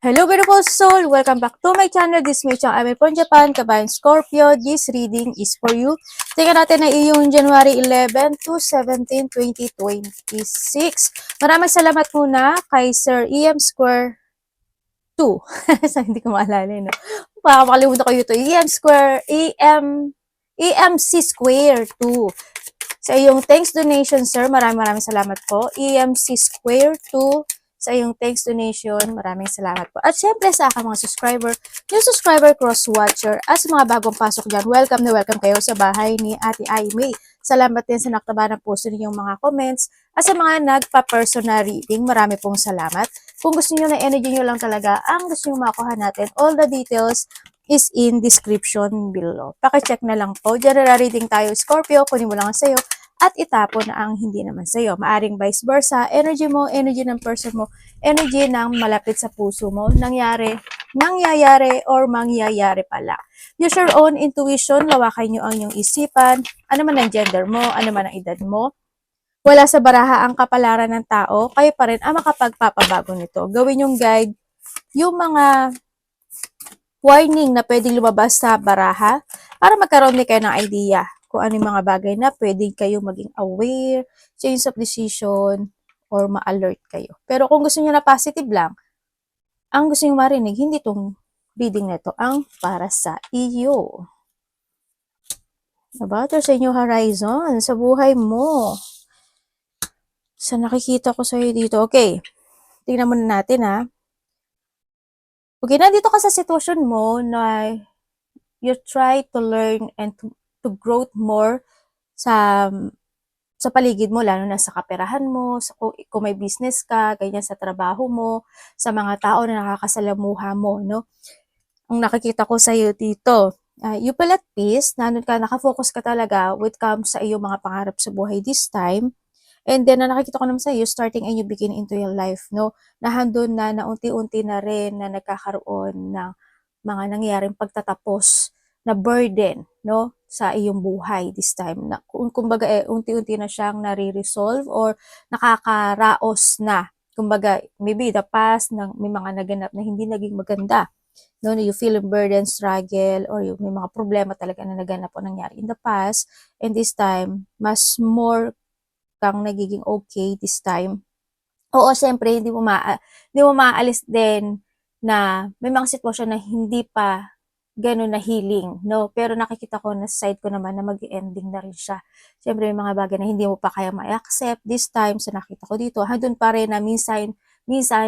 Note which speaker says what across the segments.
Speaker 1: Hello beautiful soul! Welcome back to my channel. This is Mei-chan. I'm from Japan, Kabayan Scorpio. This reading is for you. Tingnan natin na iyong January 11 to 17, 2026. Maraming salamat muna kay Sir EM Square 2. Sa hindi ko maalala, no? Baka makalimutan ko ito. EM Square, EMC Square 2. Sa iyong thanks donation, sir, maraming salamat po. EMC Square 2, sa iyong thanks donation, maraming salamat po. At syempre sa aking mga subscriber, yung subscriber cross-watcher, at sa mga bagong pasok dyan, welcome na welcome kayo sa bahay ni Ate Aimee. Salamat din sa naktaba ng puso ninyong mga comments. At sa mga nagpa-personal reading, marami pong salamat. Kung gusto niyo na energy niyo lang talaga, ang gusto niyo makuha natin, all the details is in description below. Pakicheck na lang po. General reading tayo, Scorpio, kunin mo lang ang sayo at itapon na ang hindi naman sa'yo. Maaring vice versa, energy mo, energy ng person mo, energy ng malapit sa puso mo, nangyayari or mangyayari pala. Use your own intuition, lawakan nyo ang inyong isipan, ano man ang gender mo, ano man ang edad mo. Wala sa baraha ang kapalaran ng tao, kayo pa rin ang makapagpapabago nito. Gawin yung guide, yung mga warning na pwedeng lumabas sa baraha para magkaroon din kayo ng idea kung ano yung mga bagay na pwedeng kayo maging aware, change of decision, or ma-alert kayo. Pero kung gusto niyo na positive lang, ang gusto niyo marinig, hindi itong reading na ito ang para sa iyo. About sa inyong horizon, sa buhay mo. Sa nakikita ko sa iyo dito. Okay, tingnan muna natin ha. Okay, nandito ka sa sitwasyon mo na you try to learn and to grow more sa paligid mo, lalo na sa kaperahan mo, kung may business ka, ganyan sa trabaho mo, sa mga tao na nakakasalamuha mo, no? Ang nakikita ko sa iyo dito, you feel at peace, nakafocus ka talaga when it comes sa iyong mga pangarap sa buhay this time. And then, nakikita ko naman sa iyo, starting a new beginning into your life, no? Nahandun na unti-unti na rin na nagkakaroon ng mga nangyaring pagtatapos na burden, no, sa iyong buhay this time. Na, kumbaga, unti-unti na siyang nare-resolve or nakakaraos na. Kumbaga, maybe the past, may mga naganap na hindi naging maganda. No, you feel burden, struggle, or may mga problema talaga na naganap o nangyari in the past. And this time, mas more kang nagiging okay this time. Oo, syempre, hindi mo maaalis din na may mga sitwasyon na hindi pa gano'n na healing, no? Pero nakikita ko na sa side ko naman na mag-ending na rin siya. Syempre, may mga bagay na hindi mo pa kaya ma-accept this time, sa nakita ko dito. Handun pa rin na minsan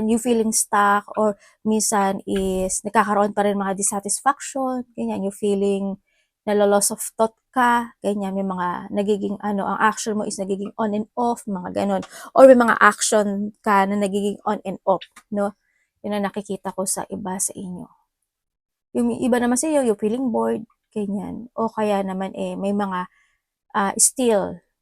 Speaker 1: you feeling stuck or minsan is nagkakaroon pa rin mga dissatisfaction, ganyan, you feeling nalo-loss of thought ka, ganyan, may mga nagiging ang action mo is nagiging on and off, mga ganon. Or may mga action ka na nagiging on and off, no? Yun ang nakikita ko sa iba sa inyo. Yung iba naman sa iyo, you feeling bored, ganyan. O kaya naman may mga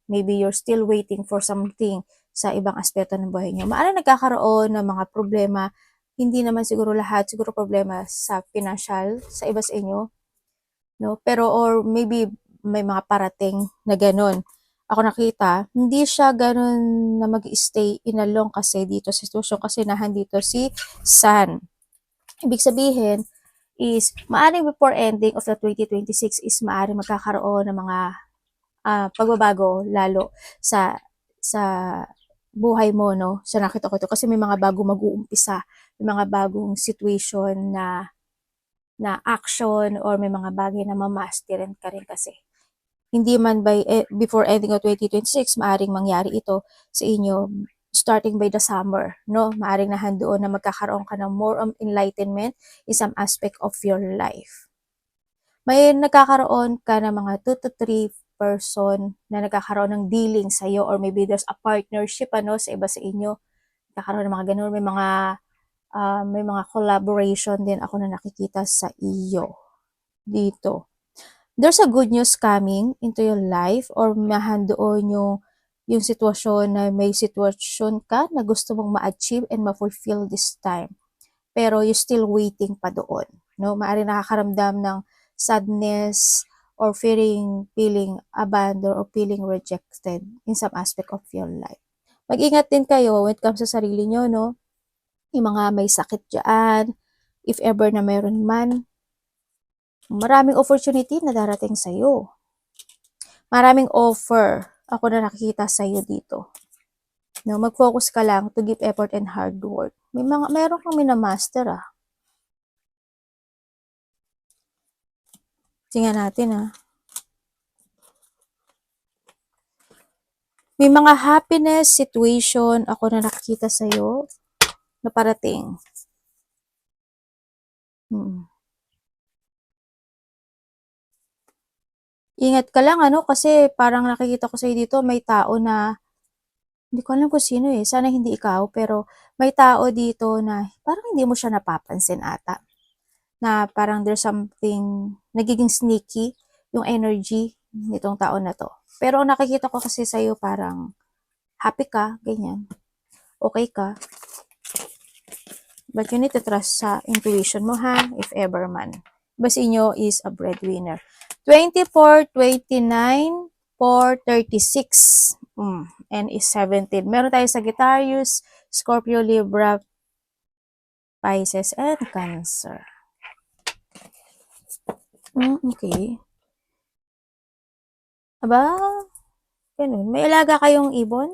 Speaker 1: maybe you're still waiting for something sa ibang aspeto ng buhay niyo. Maaaring nagkakaroon ng mga problema, hindi naman siguro lahat, siguro problema sa financial, sa iba sa inyo, no? Pero or maybe may mga parating na ganun. Ako nakita, hindi siya ganun na mag-stay in a long kasi dito sa sitwasyon kasi nahandito si Sun. Ibig sabihin is maaring before ending of the 2026 is maaring magkakaroon ng mga pagbabago lalo sa buhay mo, no? So nakita ko to kasi may mga bago mag-uumpisa, may mga bagong situation na action or may mga bagay na mamasterin ka rin kasi. Hindi man before ending of 2026, maaring mangyari ito sa inyo starting by the summer, no? Maaring nahandoon na magkakaroon ka ng more enlightenment in some aspect of your life. May nagkakaroon ka ng mga 2 to 3 person na nagkakaroon ng dealing sa iyo or maybe there's a partnership sa iba sa inyo. Nagkakaroon ng mga ganun, may mga collaboration din ako na nakikita sa iyo dito. There's a good news coming into your life or mahandoon yung sitwasyon na may sitwasyon ka na gusto mong ma-achieve and ma-fulfill this time. Pero you still waiting pa doon, no? Maaari nakakaramdam ng sadness or feeling abandoned or feeling rejected in some aspect of your life. Mag-ingat din kayo when it comes sa sarili nyo, no? Yung mga may sakit dyan, if ever na meron man, maraming opportunity na darating sa'yo. Maraming offer ako na nakikita sa'yo dito. No, mag-focus ka lang to give effort and hard work. Meron kang minamaster ah. Tingnan natin ah. May mga happiness situation ako na nakikita sa'yo na parating. Ingat ka lang ano, kasi parang nakikita ko sa'yo dito may tao na, hindi ko alam kung sino eh, sana hindi ikaw, pero may tao dito na parang hindi mo siya napapansin ata. Na parang there's something, nagiging sneaky yung energy nitong tao na to. Pero nakikita ko kasi sa'yo parang happy ka, ganyan. Okay ka. But you need to trust sa intuition mo ha, if ever man. Basta inyo is a breadwinner. 24, 29, 4, 36. And is 17. Meron tayo Sagittarius, Scorpio, Libra, Pisces, and Cancer. Okay. Aba, ganun. May alaga kayong ibon?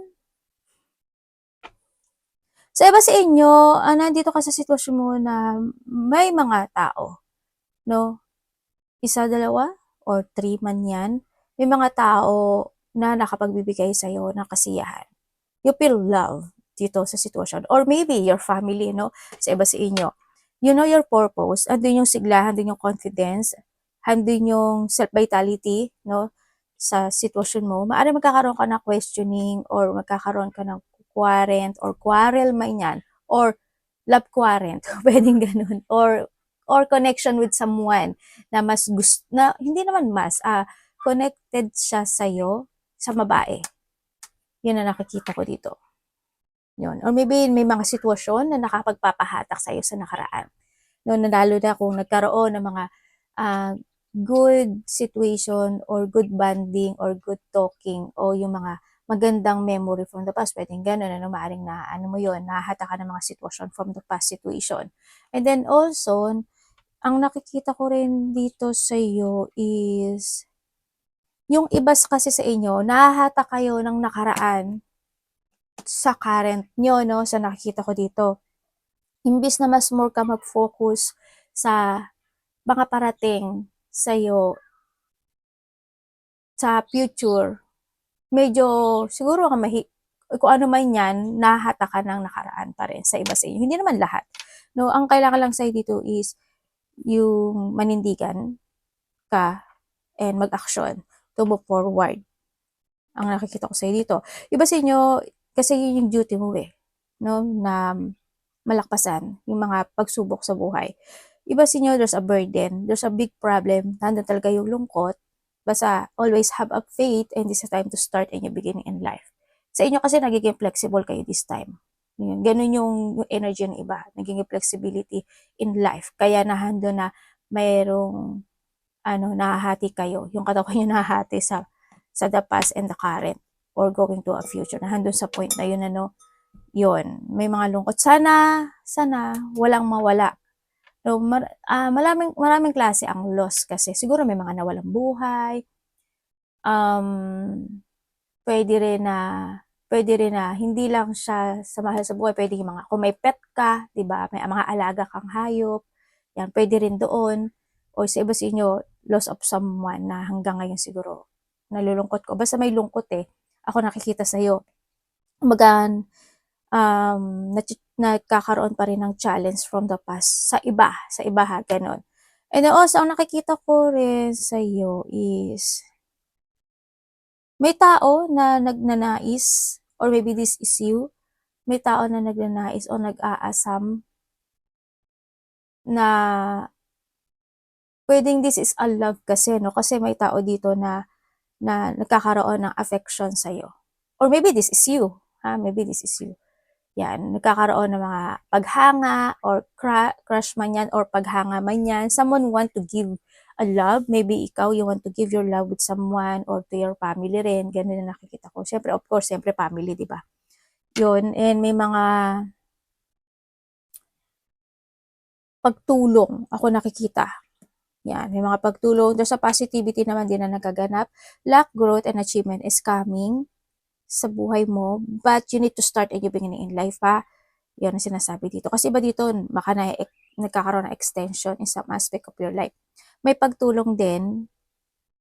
Speaker 1: So, iba sa inyo, nandito ka sa sitwasyon mo na may mga tao, no? Isa, dalawa, or 3 man yan. May mga tao na nakapagbibigay sa'yo ng kasiyahan. You feel love dito sa sitwasyon. Or maybe your family, no? Sa iba sa inyo. You know your purpose. Andun yung sigla, andun yung confidence, andun yung self-vitality, no? Sa sitwasyon mo. Maaari magkakaroon ka ng questioning or magkakaroon ka ng quarrel man yan. Or love quarrel. Pwedeng ganun. Or connection with someone na mas gusto, na hindi naman mas, connected siya sa'yo sa babae. Yun ang nakikita ko dito. Yun. Or maybe may mga sitwasyon na nakapagpapahatak sa'yo sa nakaraan. No, lalo na kung nagkaroon ng mga good situation or good bonding or good talking o yung mga magandang memory from the past. Pwedeng gano'n, ano, maaring na, ano mo yun, nahata ka ng mga sitwasyon from the past situation. And then also, ang nakikita ko rin dito sa iyo is, yung iba kasi sa inyo, nahahata kayo ng nakaraan sa current nyo, no? Sa nakikita ko dito. Imbis na mas more ka mag-focus sa mga parating sa'yo sa future, medyo siguro kung ano man yan, nahahata ka ng nakaraan pa rin sa iba sa inyo. Hindi naman lahat. No, ang kailangan lang sa'yo dito is yung manindigan ka and mag-action to move forward. Ang nakikita ko sa'yo dito. Iba sa inyo, kasi yun yung duty mo eh. No? Na malakpasan yung mga pagsubok sa buhay. Iba sa inyo, there's a burden. There's a big problem. Nandun talaga yung lungkot. Basta always have a faith and this is time to start a new beginning in life. Sa inyo kasi nagiging flexible kayo this time. Yun, ganun yung energy ng iba. Nagiging flexibility in life. Kaya nahando na mayroong nahahati kayo. Yung katawan nyo nahahati sa the past and the current or going to a future. Nandun sa point na yun, yun. May mga lungkot. Sana walang mawala. So, maraming klase ang loss kasi. Siguro may mga nawalang buhay. Pwede rin na hindi lang siya sa mahal sa buhay, pwede yung mga, kung may pet ka, 'di ba? May mga alaga kang hayop. Yan, pwede rin doon. O sa iba sa inyo, loss of someone na hanggang ngayon siguro nalulungkot ko. Basta may lungkot eh. Ako nakikita sa iyo. Kumbaga, nagkakaroon pa rin ng challenge from the past sa iba ha, ganun. And then also, ang nakikita ko rin sa iyo is may tao na nagnanais, or maybe this is you, may tao na nagnanais o nag-aasam na pwedeng this is a love kasi, no? Kasi may tao dito na nagkakaroon ng affection sa'yo. Or maybe this is you, ha? Maybe this is you. Yan, nagkakaroon ng mga paghanga or crush man yan or paghanga man yan. Someone want to give a love. Maybe ikaw, you want to give your love with someone or to your family rin. Ganun na nakikita ko. Siyempre, of course, siyempre family, di ba? Yun, and may mga pagtulong ako nakikita. Yan, may mga pagtulong. There's a positivity naman din na nagaganap. Luck, growth, and achievement is coming sa buhay mo, but you need to start a new beginning in life, ha? Yan ang sinasabi dito. Kasi iba dito, baka nagkakaroon ng extension in some aspect of your life. May pagtulong din,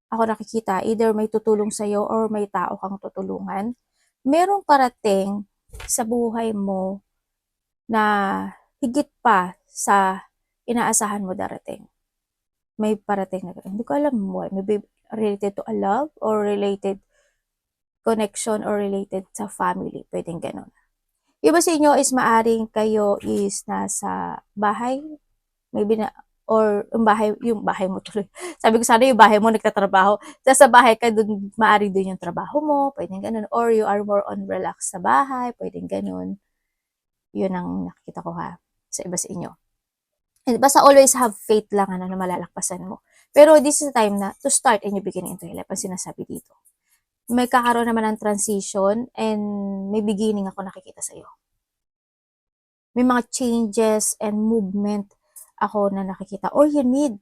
Speaker 1: ako nakikita, either may tutulong sa'yo or may tao kang tutulungan. Merong parating sa buhay mo na higit pa sa inaasahan mo darating. May parating na hindi ko alam mo, maybe related to a love or related connection or related sa family, pwedeng ganun. Iba sa inyo is maaring kayo is nasa bahay, maybe na, or yung bahay mo tuloy. Sabi ko sana yung bahay mo nagtatrabaho. Sa bahay ka, dun, maaring dun yung trabaho mo, pwedeng ganun. Or you are more on relax sa bahay, pwedeng ganun. Yun ang nakikita ko ha, sa iba sa inyo. And basta always have faith lang na malalakpasan mo. Pero this is the time na to start and you beginning into your life, ang sinasabi dito. May kakaroon naman ng transition and may beginning ako nakikita sa iyo. May mga changes and movement ako na nakikita. Or you need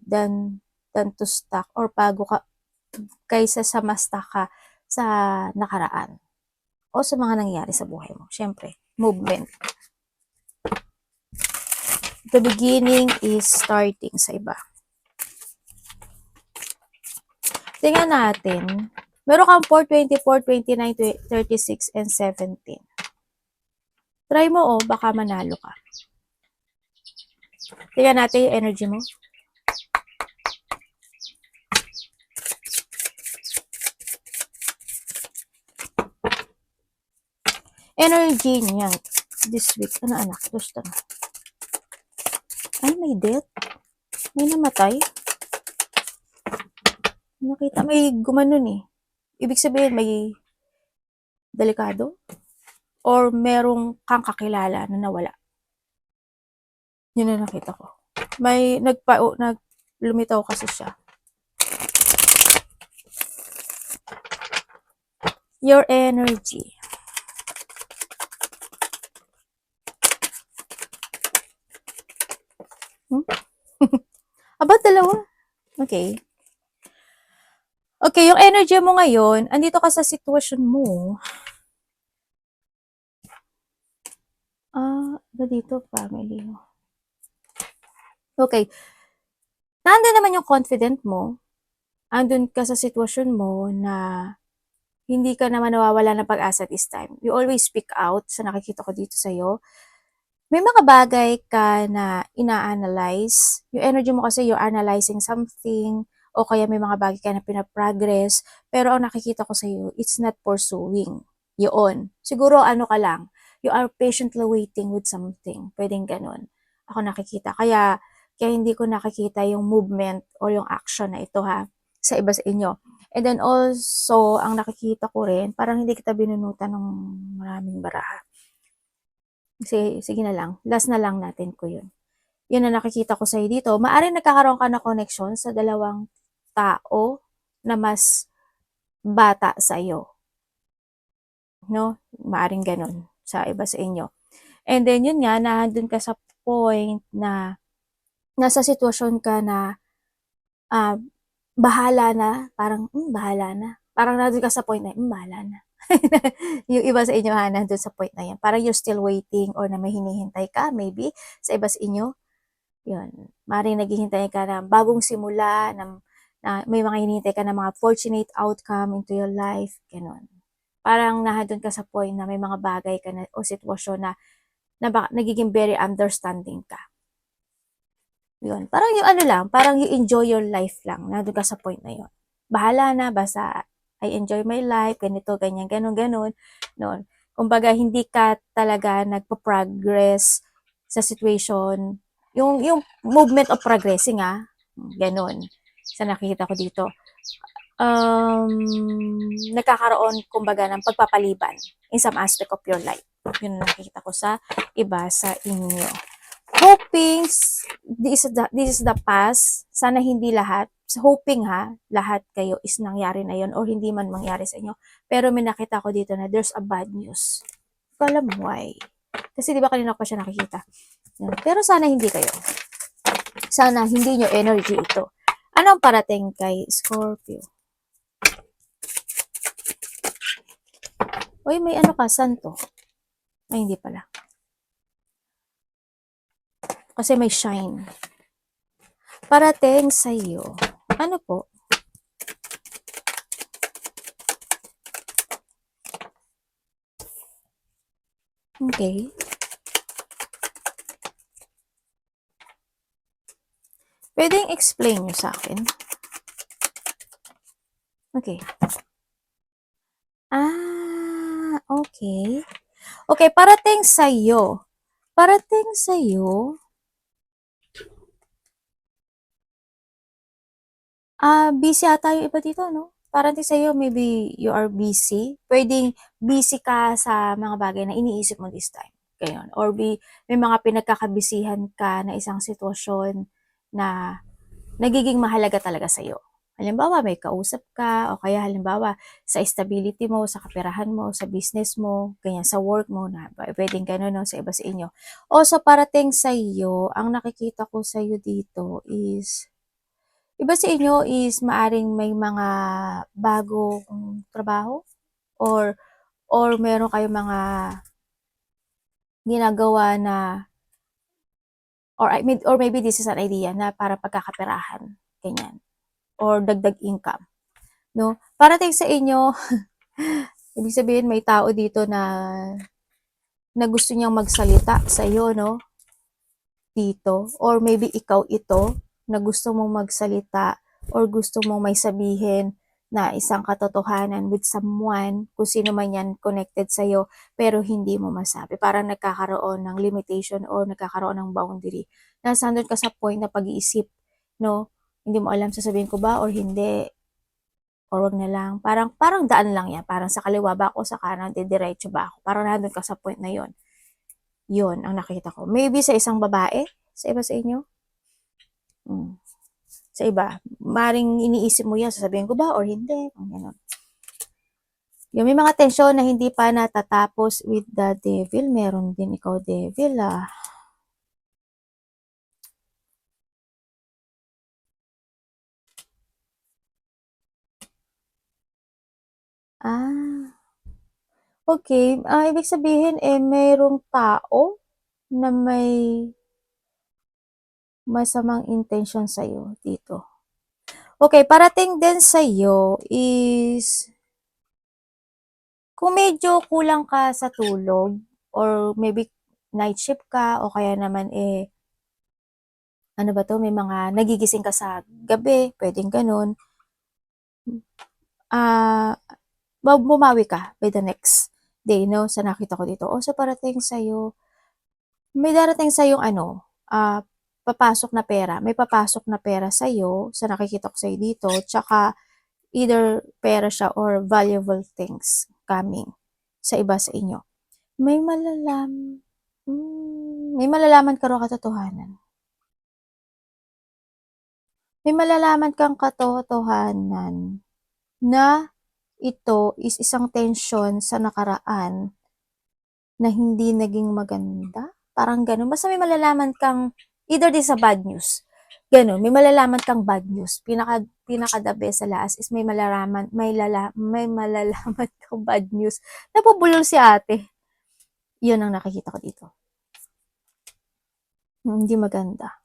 Speaker 1: than to stuck or bago ka kaysa sa ma-stuck ka sa nakaraan o sa mga nangyari sa buhay mo. Syempre, movement. The beginning is starting sa iba. Tingnan natin. Meron kang 4, 24, 29, 36, and 17. Try mo baka manalo ka. Tingnan natin yung energy mo. Energy niya this week. Ano anak? Gusto na. Ay, may death. May namatay. Nakita, may gumanon eh. Ibig sabihin, may delikado? Or merong kang kakilala na nawala? Yun na nakita ko. May lumitaw kasi siya. Your energy. Aba, dalawa. Okay. Okay, yung energy mo ngayon, andito ka sa sitwasyon mo. Dito, family. Okay. Nandun naman yung confident mo. Andun ka sa sitwasyon mo na hindi ka naman nawawala ng pag-asa this time. You always speak out sa nakikita ko dito sa'yo. May mga bagay ka na ina-analyze. Yung energy mo kasi you're analyzing something o kaya may mga bagay ka na pinaprogress. Pero ang nakikita ko sa'yo, it's not pursuing. Yun. Siguro ano ka lang, you are patiently waiting with something. Pwedeng ganun. Ako nakikita. Kaya hindi ko nakikita yung movement o yung action na ito ha, sa iba sa inyo. And then also, ang nakikita ko rin, parang hindi kita binunutan ng maraming baraha. Sige na lang. Last na lang natin ko yun. Yun na nakikita ko sa'yo dito. Maaring nagkakaroon ka na connection sa dalawang tao na mas bata sa iyo. No? Maaring ganun sa iba sa inyo. And then yun nga, nandun ka sa point na nasa sitwasyon ka na bahala na, parang bahala na. Parang nandun ka sa point na, bahala na. Yung iba sa inyo nandun sa point na yan. Parang you're still waiting or na may hinihintay ka, maybe, sa iba sa inyo. Yun. Maring naghihintay ka na bagong simula, na may mga hinihintay ka na mga fortunate outcome into your life. Ganun. Parang nandun ka sa point na may mga bagay ka na, o sitwasyon na nagiging very understanding ka. Yun. Parang yung parang you enjoy your life lang. Nandun ka sa point na yun. Bahala na, basta I enjoy my life, ganito, ganyan, ganun. Noon. Kumbaga, hindi ka talaga nagpo-progress sa situation. Yung movement of progressing, ganun. Sa nakikita ko dito. Nagkakaroon, kumbaga, ng pagpapaliban in some aspect of your life. Yun nakikita ko sa iba sa inyo. Hoping, this is the past. Sana hindi lahat. Hoping lahat kayo is nangyari na yon or hindi man mangyari sa inyo. Pero may nakita ko dito na there's a bad news. Hindi ko alam why. Kasi di ba kanina ko pa siya nakikita. Yan. Pero sana hindi kayo. Sana hindi nyo energy ito. Anong parating kay Scorpio? Uy, may ano ka, santo. Ay, hindi pala. Kasi may shine. Parating sa'yo. Ano po? Okay. Pwedeng explain nyo sa akin? Okay. Okay. Okay, parating sa'yo. Parating sa'yo. Busy ata yung iba dito, no? Parating sa'yo, maybe you are busy. Pwedeng busy ka sa mga bagay na iniisip mo this time. Gayon. Or may mga pinagkakabisihan ka na isang sitwasyon na nagiging mahalaga talaga sa'yo. Halimbawa, may kausap ka, o kaya halimbawa, sa stability mo, sa kaperahan mo, sa business mo, ganyan, sa work mo, na pwedeng gano'n, no, sa iba sa inyo. O, so parating sa'yo, ang nakikita ko sa'yo dito is, iba sa inyo is maaring may mga bagong trabaho, or meron kayong mga ginagawa na, or maybe this is an idea na para pagkakaperahan, ganyan, or dagdag income, no? Parating sa inyo, ibig sabihin may tao dito na gusto niyang magsalita sa iyo, no? Dito, or maybe ikaw ito na gusto mong magsalita or gusto mong may sabihin na isang katotohanan with someone, kung sino man yan connected sa iyo, pero hindi mo masabi. Parang nagkakaroon ng limitation or nagkakaroon ng boundary. Nasandun ka sa point na pag-iisip, no? Hindi mo alam sasabihin ko ba or hindi, or wag na lang. Parang daan lang yan. Parang sa kaliwa ba ako, sa kanan, didiretso ba ako. Parang nandun ka sa point na yon. Yun ang nakita ko. Maybe sa isang babae, sa iba sa inyo. Sa iba, maring iniisip mo yan, sasabihin ko ba or hindi. Ganun. Yung may mga tensyon na hindi pa natatapos with the devil. Meron din ikaw, devil, Okay. Ibig sabihin, mayroong tao na may masamang intention sa'yo dito. Okay, parating din sa'yo is, kung medyo kulang ka sa tulog, or maybe night shift ka, o kaya naman ano ba to, may mga nagigising ka sa gabi, pwedeng ganun, bumawi ka by the next day, no? Sa nakita ko dito. O, so parating sa'yo, may darating sa'yong papasok na pera. May papasok na pera sa'yo, sa nakikita ko sa'yo dito, tsaka either pera siya or valuable things coming sa iba sa inyo. May malalaman ka raw katotohanan. May malalaman kang katotohanan na ito is isang tensyon sa nakaraan na hindi naging maganda. Parang ganun. Basta may malalaman kang, either this sa bad news. Ganun. May malalaman kang bad news. Pinaka the best sa last is may malalaman kang bad news. Napubulol si ate. Yun ang nakikita ko dito. Hindi maganda.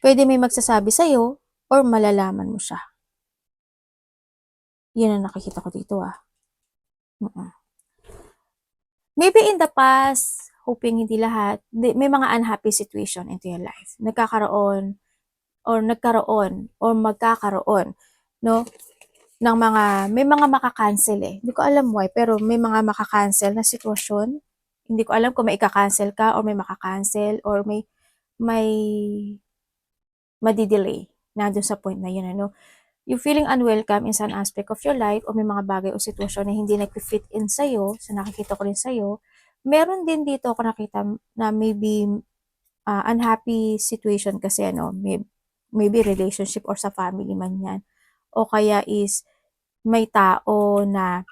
Speaker 1: Pwede may magsasabi sa'yo or malalaman mo siya. Yun ang nakikita ko dito, Maybe in the past, hoping hindi lahat, may mga unhappy situation into your life. Nagkakaroon or magkakaroon, no? May mga makakancel Hindi ko alam why, pero may mga makakancel na sitwasyon. Hindi ko alam kung may ika-cancel ka or may makakancel or may madi-delay na doon sa point na yun, ano. You feeling unwelcome in some aspect of your life, o may mga bagay o sitwasyon na hindi nag-fit in sa'yo, sa nakikita ko rin sa'yo. Meron din dito ako nakita na maybe unhappy situation kasi, maybe relationship or sa family man yan. O kaya is may tao na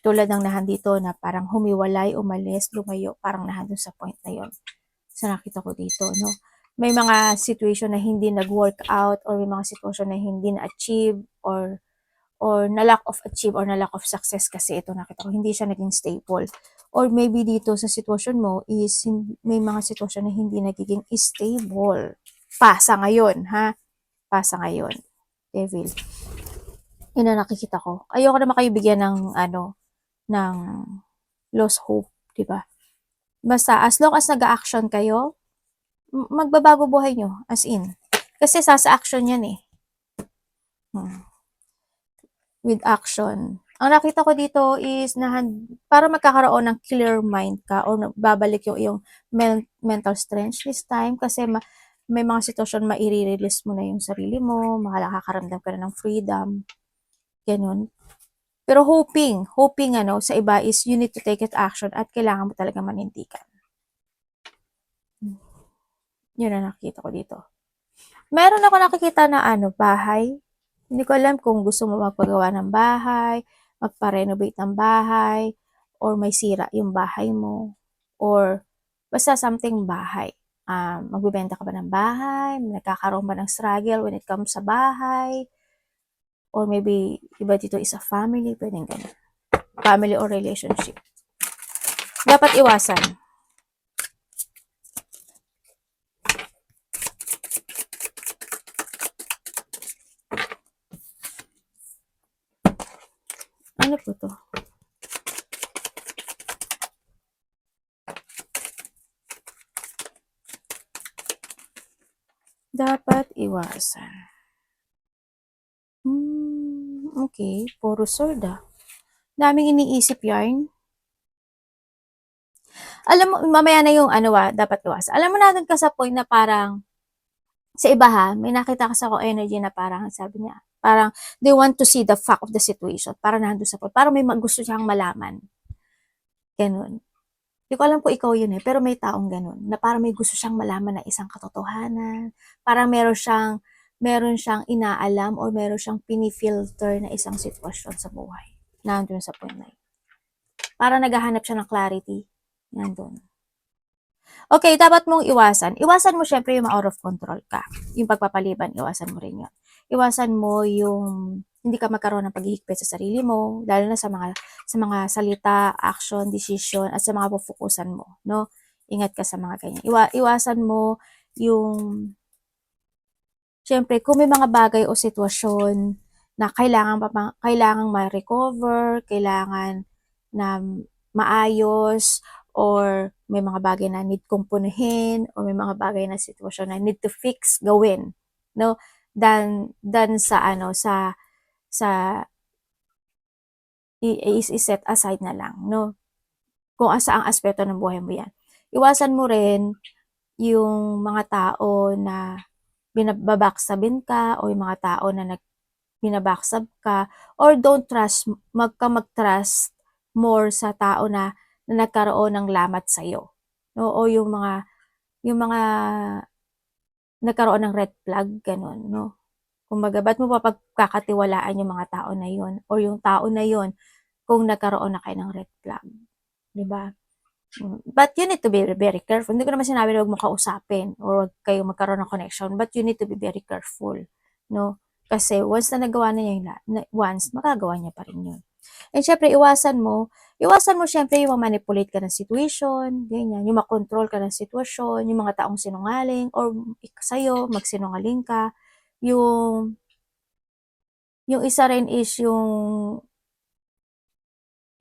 Speaker 1: tulad ng nahan dito na parang humiwalay, umalis, lumayo, parang nahan dun sa point na yon. sa nakita ko dito, no? May mga situation na hindi nag-work out or may mga situation na hindi na-achieve or na lack of achieve or na lack of success kasi ito nakita ko, hindi siya naging stable. Or maybe dito sa sitwasyon mo is may mga sitwasyon na hindi nagiging stable. Pa sa ngayon, ha? Pa sa ngayon. Devil. Yun ang nakikita ko. Ayoko naman kayo bigyan ng ng lost hope, di ba? Basta, as long as nag-action kayo, magbabago buhay nyo, as in. Kasi sa action yan eh. With action. Ang nakita ko dito is para magkakaroon ng clear mind ka or babalik yung iyong mental strength this time kasi may mga sitwasyon maire-release mo na yung sarili mo, makakaramdam ka na ng freedom. Ganun. Pero hoping sa iba is you need to take it action at kailangan mo talaga manindigan. Yun ang nakikita ko dito. Meron ako nakikita na bahay. Hindi ko alam kung gusto mo magpagawa ng bahay, magpa-renovate ng bahay, or may sira yung bahay mo, or basta something bahay. Magbibenta ka ba ng bahay? Nagkakaroon ba ng struggle when it comes sa bahay? Or maybe, iba dito is a family, pwedeng ganyan. Family or relationship. Dapat iwasan. Ano po to? Dapat iwasan. Okay, puro sword Daming iniisip yarn. Alam mo, mamaya na yung dapat iwasan. Alam mo natin ka sa point na parang, sa iba may nakita kasi ako energy na parang, sabi niya, parang they want to see the fact of the situation. Parang nandun sa point. Parang may gusto siyang malaman. Ganun. Hindi ko alam kung ikaw yun pero may taong ganun. Na parang may gusto siyang malaman na isang katotohanan. Parang meron siyang inaalam or meron siyang pinifilter na isang sitwasyon sa buhay. Nandun sa point na yun. Parang naghahanap siya ng clarity. Nandun. Okay, dapat mong iwasan. Iwasan mo syempre yung out of control ka. Yung pagpapaliban, iwasan mo rin yun. Iwasan mo yung hindi ka magkaroon ng paghihigpit sa sarili mo, lalo na sa mga salita, action, decision, at sa mga pufukusan mo, no? Ingat ka sa mga ganyan. Iwasan mo yung, syempre, kung may mga bagay o sitwasyon na kailangang ma-recover, kailangan na maayos, or may mga bagay na need kong punuhin, or may mga bagay na sitwasyon na need to fix, gawin, no? Dan sa i-set aside na lang, no? Kung saang aspeto ng buhay mo yan. Iwasan mo rin yung mga tao na binabacksabin ka o yung mga tao na binabacksab ka or don't trust, mag-trust more sa tao na nagkaroon ng lamat sa'yo. No? O yung mga nagkaroon ng red flag, ganun, no? Kumbaga, ba't mo pa pagkakatiwalaan yung mga tao na yun or yung tao na yun kung nagkaroon na kayo ng red flag? Diba? But you need to be very careful. Hindi ko naman sinabi na huwag mo kausapin or huwag kayo magkaroon ng connection, but you need to be very careful, no? Kasi once na nagawa na niya once, magagawa niya pa rin yun. And syempre, iwasan mo syempre yung manipulate ka ng situation, ganyan, yung makontrol ka ng sitwasyon, yung mga taong sinungaling, or sa'yo, magsinungaling ka, yung isa rin is yung,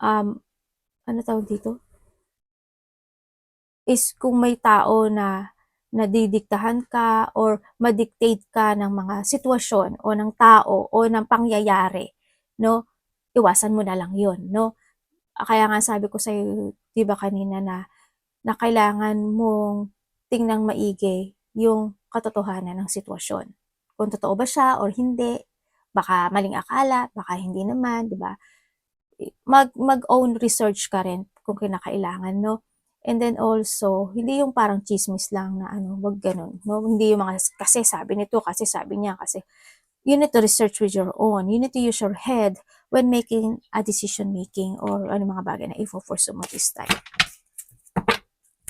Speaker 1: ano tawag dito? Is kung may tao na nadidiktahan ka or madictate ka ng mga sitwasyon o ng tao o ng pangyayari, no? Iwasan mo na lang yun, no? Kaya nga sabi ko sa'yo, di ba kanina na kailangan mong tingnan maigi yung katotohanan ng sitwasyon. Kung totoo ba siya or hindi, baka maling akala, baka hindi naman, di ba? Mag-own research ka rin kung kinakailangan, no? And then also, hindi yung parang chismis lang na wag ganun, no? Hindi yung mga, kasi sabi nito, kasi sabi niya, kasi you need to research with your own. You need to use your head when making a decision making or mga bagay na i-pursue mo this time.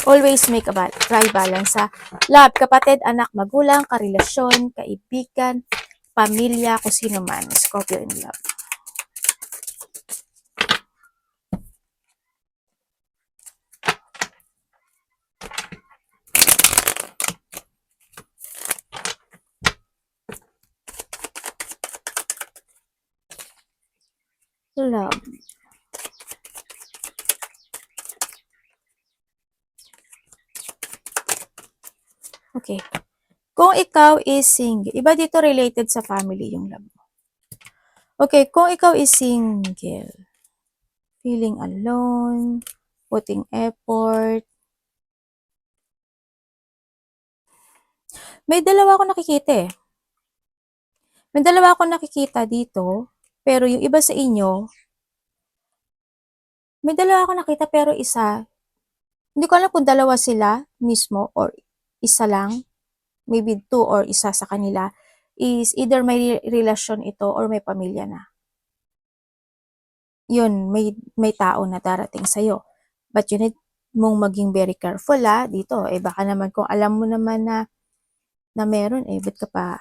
Speaker 1: Always make a right balance sa love, kapatid, anak, magulang, karelasyon, kaibigan, pamilya, kung sino man. Scorpio in love. Love. Okay. Kung ikaw is single, iba dito related sa family yung love mo. Okay, kung ikaw is single, feeling alone, putting effort, may dalawa ako nakikita eh. May dalawa ako nakikita dito, pero yung iba sa inyo, may dalawa ako nakita pero isa, hindi ko alam kung dalawa sila mismo or isa lang, maybe two or isa sa kanila, is either may relasyon ito or may pamilya na. Yun, may tao na darating sa'yo. But you need mong maging very careful dito. Eh baka naman kung alam mo naman na meron, eh ba't ka pa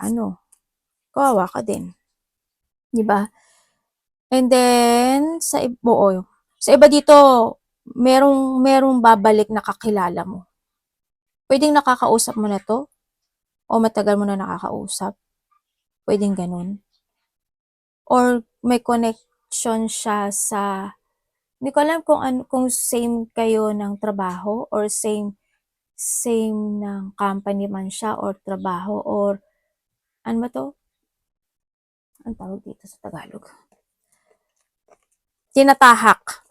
Speaker 1: kawawa ka din. Di ba? And then, sa iba dito, merong babalik na kakilala mo. Pwedeng nakakausap mo na to, o matagal mo na nakakausap. Pwedeng ganun. Or may connection siya sa, hindi ko alam kung same kayo ng trabaho or same ng company man siya or trabaho or ano ba to? Ang tawag dito sa Tagalog? Tinatahak.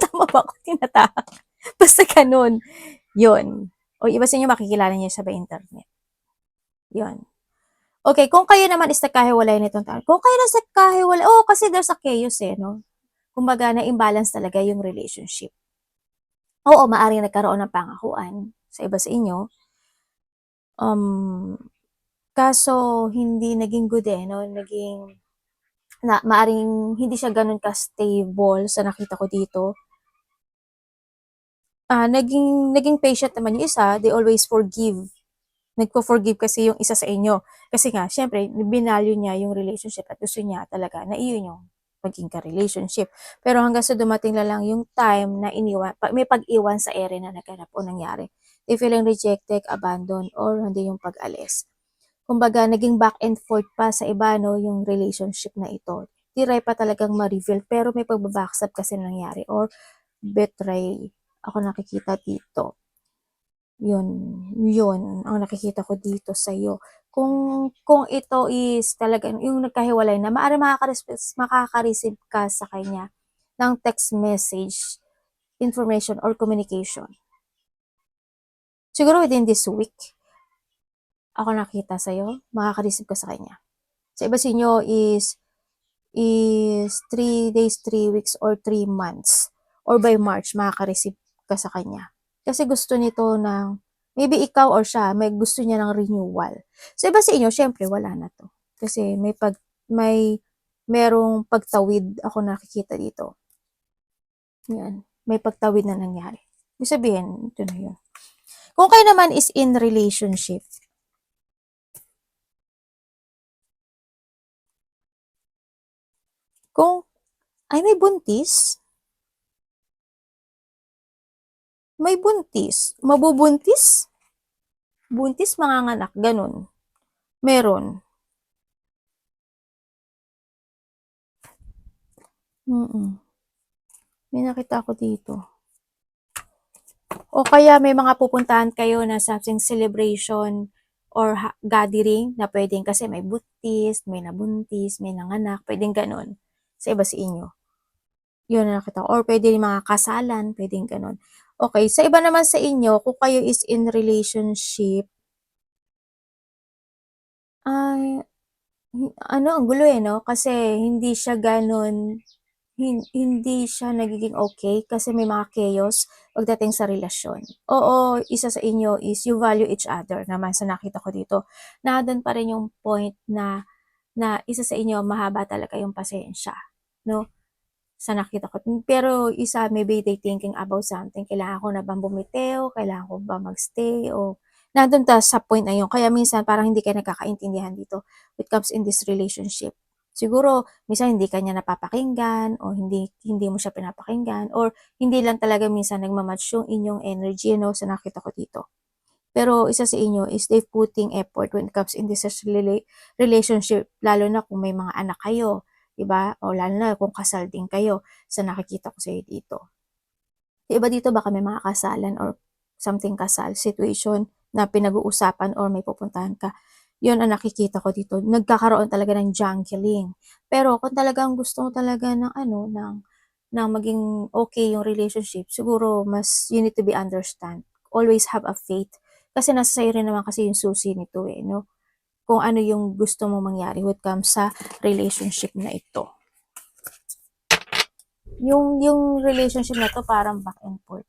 Speaker 1: Tama ba ako? Tinatahak. Basta ganun. Yun. O iba sa inyo makikilala niyo sa internet. Yun. Okay, kung kayo naman is nagkahiwalay nitong taon. Kung kayo na nagkahiwalay, kasi there's a chaos no? Kumbaga, na-imbalance talaga yung relationship. Oo, maaaring nagkaroon ng pangakuan sa iba sa inyo. Kaso, hindi naging good no? Maaring hindi siya ganun ka-stable sa nakita ko dito. Naging patient naman yung isa, they always forgive. Nagpo-forgive kasi yung isa sa inyo. Kasi nga, syempre, binalue niya yung relationship at gusto niya talaga na iyon yung maging ka-relationship. Pero hanggang sa dumating na lang yung time na may pag-iwan sa ere na naganap o nangyari. They feeling rejected, abandoned, or hindi yung pag-alis. Kumbaga, naging back and forth pa sa iba, yung relationship na ito. Tiray pa talagang ma-reveal, pero may pagbabackstab kasi nangyari or betray. Ako nakikita dito. Yun ang nakikita ko dito sa iyo. Kung ito is talaga yung nagkahiwalay na, maaari makaka-receive ka sa kanya ng text message, information or communication. Siguro within this week, ako nakita sa iyo, makaka-receive ka sa kanya. Sa iba sa inyo is 3 days, 3 weeks or 3 months or by March makaka-receive ka sa kanya. Kasi gusto nito ng, maybe ikaw or siya, may gusto niya ng renewal. So, iba sa inyo, syempre, wala na to. Kasi merong pagtawid ako nakikita dito. Yan. May pagtawid na nangyari. Ibig sabihin, ito na yun. Kung kayo naman is in relationship, may buntis? May buntis? Mabubuntis? Buntis, manganganak, ganun. Meron. May nakita ako dito. O kaya may mga pupuntahan kayo na something celebration or gathering na pwedeng kasi may buntis, may nabuntis, may nanganak, pwedeng ganun sa iba sa inyo. Yun na nakita ko. Or pwede mga kasalan, pwedeng ganun. Okay, sa iba naman sa inyo, kung kayo is in relationship, ang gulo no? Kasi hindi siya ganun, hindi siya nagiging okay kasi may mga chaos pagdating sa relasyon. Oo, isa sa inyo is you value each other naman sa nakita ko dito. Na doon pa rin yung point na isa sa inyo mahaba talaga yung pasensya, no? sa nakita ko. Pero isa, maybe they thinking about something. Kailangan ko na bang bumitaw? Kailangan ko ba magstay? O nandun ta sa point na yun. Kaya minsan parang hindi kayo nagkakaintindihan dito when it comes in this relationship. Siguro, minsan hindi kanya napapakinggan o hindi mo siya pinapakinggan or hindi lang talaga minsan nagmamatch yung inyong energy, no, sa nakita ko dito. Pero isa sa inyo is they putting effort when it comes in this relationship, lalo na kung may mga anak kayo, 'di ba? O lalo na kung kasal din kayo sa nakikita ko sa dito. Yung iba dito baka may mga kasalan or something kasal situation na pinag-uusapan or may pupuntahan ka. Yun ang nakikita ko dito. Nagkakaroon talaga ng jangling. Pero kung talagang gusto mo talaga ng ano, ng maging okay yung relationship, siguro mas you need to be understand. Always have a faith. Kasi nasa sa'yo rin naman kasi yung susi nito eh, no? Kung ano yung gusto mo mangyari when it comes sa relationship na ito. Yung relationship na to parang back and forth.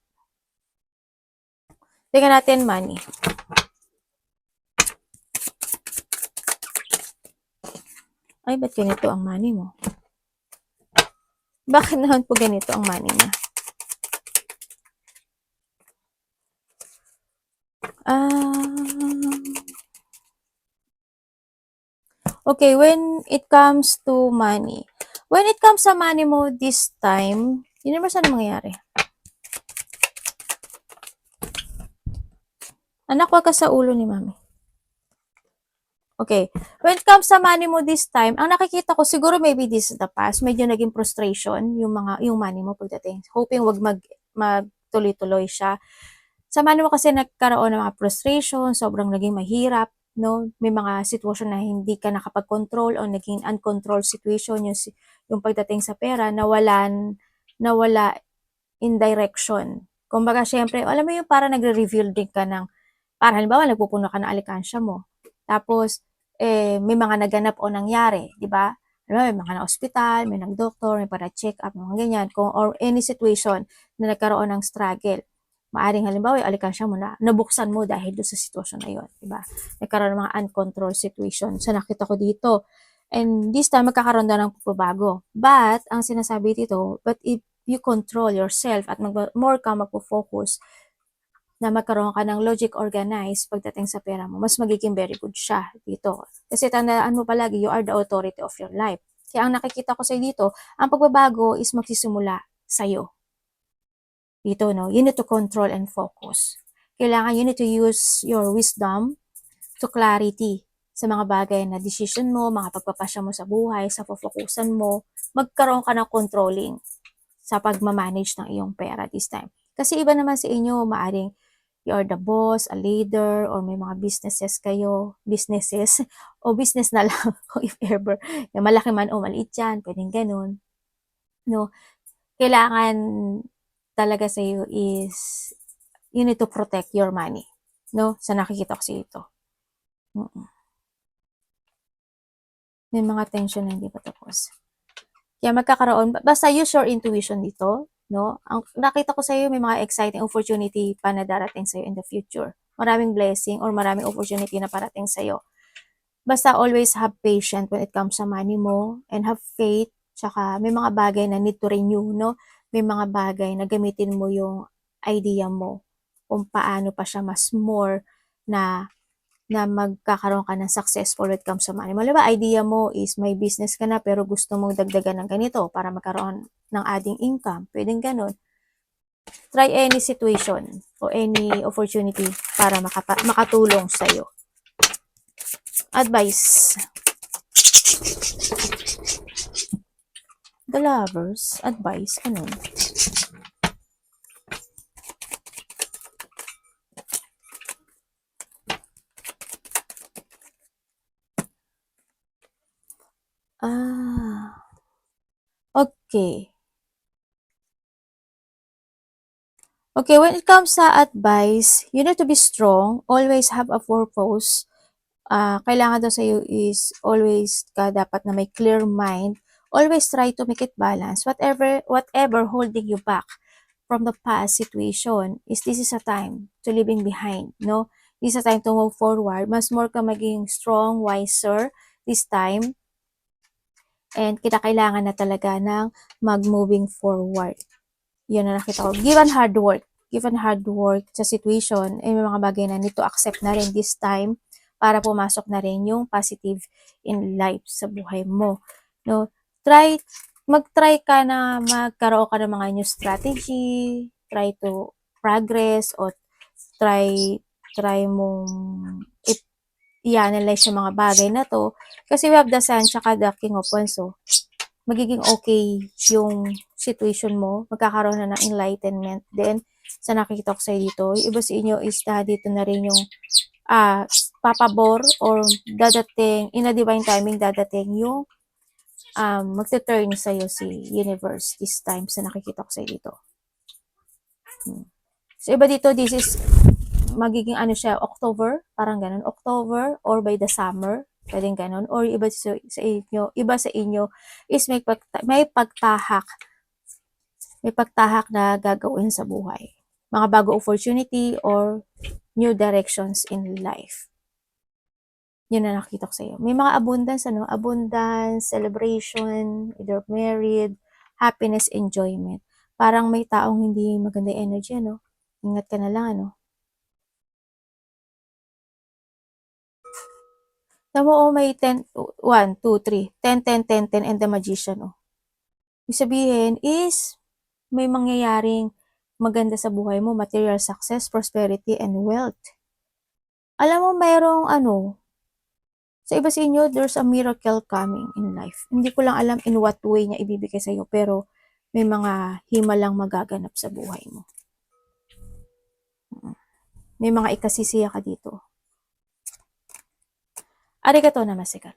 Speaker 1: Tingnan natin money. Ay, ba't ganito ang money mo? Bakit naman po ganito ang money niya? Okay, when it comes to money. When it comes sa money mo this time, yun naman saan mangyayari? Anak, wag ka sa ulo ni mami. Okay. When it comes sa money mo this time, ang nakikita ko, siguro maybe this is the past, medyo naging frustration yung money mo pagdating. Hoping wag magtuloy-tuloy siya. Sa money mo kasi nagkaroon ng mga frustration, sobrang naging mahirap, no? May mga sitwasyon na hindi ka nakapag-control o naging uncontrolled situation yung pagdating sa pera, nawala in direction. Kumbaga, syempre, alam mo yung para nagre-reveal din ka ng, para halimbawa, nagpupuno ka ng alikansya mo. Tapos, may mga naganap o nangyari, di ba? May mga na-hospital, may nag-doktor, may para-check up, mga ganyan, or any situation na nagkaroon ng struggle. Maaring halimbawa, yung alikansya mo na nabuksan mo dahil doon sa sitwasyon na yun, di ba? Nagkaroon ng mga uncontrolled situation. So, nakita ko dito. And this time, magkakaroon daw ng pagbabago. But, ang sinasabi dito, but if you control yourself at more ka magpo-focus na magkaroon ka ng logic organized pagdating sa pera mo, mas magiging very good siya dito. Kasi tandaan mo palagi, you are the authority of your life. Kaya ang nakikita ko sa dito, ang pagbabago is magsisimula sa'yo. Dito, no? You need to control and focus. Kailangan you need to use your wisdom to clarity sa mga bagay na decision mo, mga pagpapasya mo sa buhay, sa focusan mo, magkaroon ka ng controlling sa pagmamanage ng iyong pera this time. Kasi iba naman sa inyo, maaring you are the boss, a leader, or may mga businesses kayo, o business na lang, if ever. Malaki man o maliit yan, pwedeng ganun. No? Kailangan talaga sa iyo is, you need to protect your money. No? Sa nakikita ko sa ito. May mga tension na hindi pa tapos. Kaya magkakaroon, basta use your intuition dito. No? Ang nakita ko sa iyo, may mga exciting opportunity pa na darating sa iyo in the future. Maraming blessing or maraming opportunity na parating sa iyo. Basta always have patience when it comes sa money mo and have faith. Tsaka may mga bagay na need to renew, no? May mga bagay na gamitin mo yung idea mo kung paano pa siya mas more na magkakaroon ka ng successful when it comes sa money. Mali ba, idea mo is may business ka na pero gusto mong dagdagan ng ganito para magkaroon ng adding income. Pwedeng ganun. Try any situation o any opportunity para makatulong sa'yo. Advice. The Lovers. Advice. Ano? Okay. Okay, when it comes sa advice, you need to be strong. Always have a purpose. Kailangan daw sa'yo is always ka dapat na may clear mind. Always try to make it balance. Whatever holding you back from the past situation this is a time to leaving behind, no? This is a time to move forward. Mas more ka maging strong, wiser this time. And kinakailangan na talaga ng mag-moving forward. Yun na nakita ko. Given hard work. Given hard work sa situation, may mga bagay na need to accept na rin this time para pumasok na rin yung positive in life sa buhay mo. No? Mag-try ka na magkaroon ka ng mga new strategy, try to progress, o try mong i-analyze yung mga bagay na to. Kasi we have the sun tsaka the king of wands. So, magiging okay yung situation mo. Magkakaroon na ng enlightenment. Then, sa nakikita ko sa'yo dito, yung iba sa inyo is dito na rin yung papabor or dadating, in a divine timing, dadating yung magte-turn sa'yo si universe this time sa nakikita ko sa'yo dito. So, iba dito, this is magiging ano siya, October, parang ganun, October or by the summer, pwedeng ganun, or iba sa inyo is may pagtahak na gagawin sa buhay. Mga bago opportunity or new directions in life. Yun na nakita ko sa iyo. May mga abundance, abundance, celebration, either married, happiness, enjoyment. Parang may taong hindi maganda energy, Ingat ka na lang, Tama, may 10, 1, 2, 3, 10, 10, 10, 10, and the magician, Ibig sabihin is, may mangyayaring maganda sa buhay mo, material success, prosperity, and wealth. Alam mo, mayroong sa iba sa inyo, there's a miracle coming in life. Hindi ko lang alam in what way niya ibibigay sa iyo, pero may mga himalang magaganap sa buhay mo. May mga ikasisiya ka dito. Arigatou namaste ka.